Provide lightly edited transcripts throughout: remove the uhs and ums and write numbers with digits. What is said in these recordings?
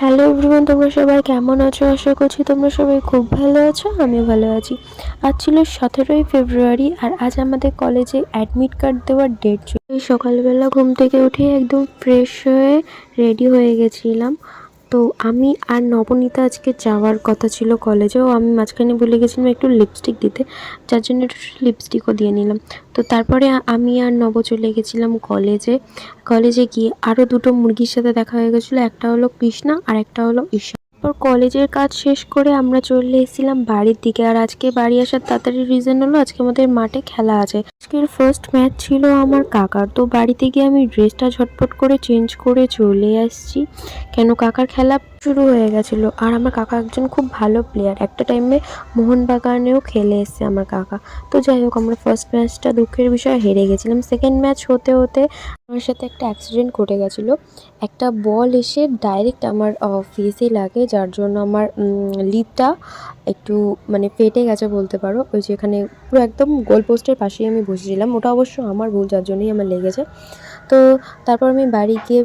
Hello everyone, তোমরা সবাই কেমন আছো? আশা করছি তোমরা সবাই খুব ভালো আছো। আমিও ভালো আছি। আজ ছিল 17ই ফেব্রুয়ারি আর আজ আমাদের কলেজে অ্যাডমিট কার্ড দেওয়ার ডেট ছিল। এই সকালবেলা ঘুম থেকে উঠে একদম ফ্রেশ হয়ে রেডি হয়ে গেছিলাম। তো আমি আর নবনীতা আজকে যাওয়ার কথা ছিল কলেজেও। আমি মাঝখানে ভুলে গেছিলাম একটু লিপস্টিক দিতে, যার জন্য একটু লিপস্টিকও দিয়ে নিলাম। তো তারপরে আমি আর নব চলে গেছিলাম কলেজে গিয়ে আরও দুটো মুরগির সাথে দেখা হয়ে গেছিলো। একটা হলো কৃষ্ণা আর একটা হলো ঈশা। তারপর কলেজের কাজ শেষ করে আমরা চলে এসেছিলাম বাড়ির দিকে। আর আজকে বাড়ি আসার তাড়াতাড়ি রিজন হলো আজকে আমাদের মাঠে খেলা আছে। আজকের ফার্স্ট ম্যাচ ছিল আমার কাকার। তো বাড়িতে গিয়ে আমি ড্রেসটা ঝটপট করে চেঞ্জ করে চলে আসছি, কেন কাকার খেলা শুরু হয়ে গেছিলো। আর আমার কাকা একজন খুব ভালো প্লেয়ার, একটা টাইমে মোহনবাগানেও খেলে এসছে আমার কাকা। তো যাই হোক, আমরা ফার্স্ট ম্যাচটা দুঃখের বিষয়ে হেরে গেছিলাম। সেকেন্ড ম্যাচ হতে হতে আমার সাথে একটা অ্যাক্সিডেন্ট ঘটে গেছিলো। একটা বল এসে ডাইরেক্ট আমার ফেসে লাগে, যার জন্য আমার লিপটা একটু মানে ফেটে গেছে বলতে পারো। ওই যে এখানে পুরো একদম গোল পোস্টের পাশেই আমি বসেছিলাম, ওটা অবশ্য আমার ভুল, যার জন্যই আমার লেগেছে। তো তারপর আমি বাড়ি গিয়ে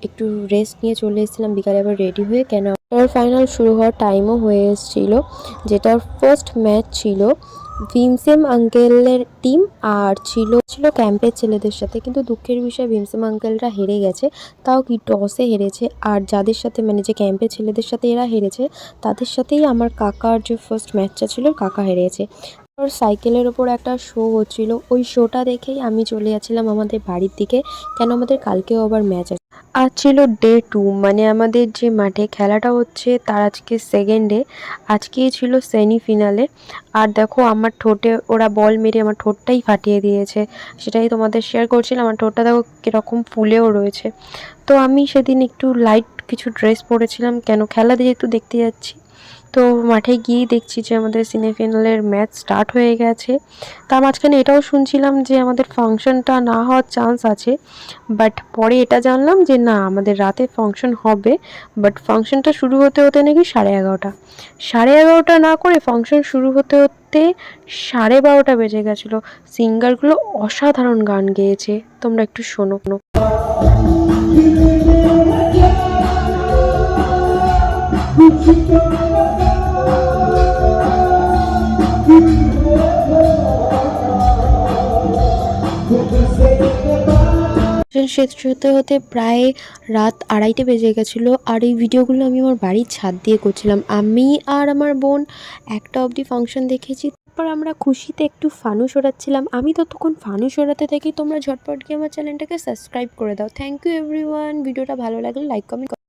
একটু রেস্ট নিয়ে চলে এসেছিলাম বিকালে আবার রেডি হয়ে, কেন ফাইনাল শুরু হওয়ার টাইমও হয়ে এসেছিলো। যেটার ফার্স্ট ম্যাচ ছিল ভীমসেন আঙ্কেলের টিম আর ছিল ক্যাম্পের ছেলেদের সাথে। কিন্তু দুঃখের বিষয় ভীমসেন আঙ্কেলরা হেরে গেছে, তাও কি টসে হেরেছে। আর যাদের সাথে মানে যে ক্যাম্পের ছেলেদের সাথে এরা হেরেছে, তাদের সাথেই আমার কাকার যে ফার্স্ট ম্যাচটা ছিল কাকা হেরেছে। সাইকেলের ওপর একটা শো হচ্ছিল, ওই শোটা দেখেই আমি চলে যাচ্ছিলাম আমাদের বাড়ির দিকে, কেন আমাদের কালকেও আবার ম্যাচ আছে। আজ ছিল ডে 2, মানে আমাদের যে মাঠে খেলাটা হচ্ছে তার আজকে সেকেন্ড ডে। আজকেই ছিল সেমিফিনালে। আর দেখো আমার ঠোঁটে ওরা বল মেরে আমার ঠোঁটটাই ফাটিয়ে দিয়েছে, সেটাই তোমাদের শেয়ার করছিলাম। আমার ঠোঁটটা দেখো কীরকম ফুলেও রয়েছে। তো আমি সেদিন একটু লাইট কিছু ড্রেস পরেছিলাম, কেন খেলা দিয়ে একটু দেখতে যাচ্ছি। তো মাঠে গিয়েই দেখছি যে আমাদের সেমিফাইনালের ম্যাচ স্টার্ট হয়ে গেছে। তার মাঝখানে এটাও শুনছিলাম যে আমাদের ফাংশনটা না হওয়ার চান্স আছে, বাট পরে এটা জানলাম যে না, আমাদের রাতে ফাংশন হবে। বাট ফাংশনটা শুরু হতে হতে নাকি 11:30, 11:30 না করে ফাংশন শুরু হতে হতে 12:30 বেজে গেছিলো। সিঙ্গারগুলো অসাধারণ গান গেয়েছে, তোমরা একটু শোনো। শেষ হতে হতে প্রায় রাত 2:30 বেজে গেছিলো। আর এই ভিডিওগুলো আমি আমার বাড়ির ছাদ দিয়ে করছিলাম। আমি আর আমার বোন 1টা অবধি ফাংশন দেখেছি। তারপর আমরা খুশিতে একটু ফানুস ওড়াচ্ছিলাম। আমি ততক্ষণ ফানুস ওড়াতে থাকি। তোমরা ঝটপট গিয়ে আমার চ্যানেলটাকে সাবস্ক্রাইব করে দাও। Thank you everyone. ভিডিওটা ভালো লাগলে লাইক কমেন্ট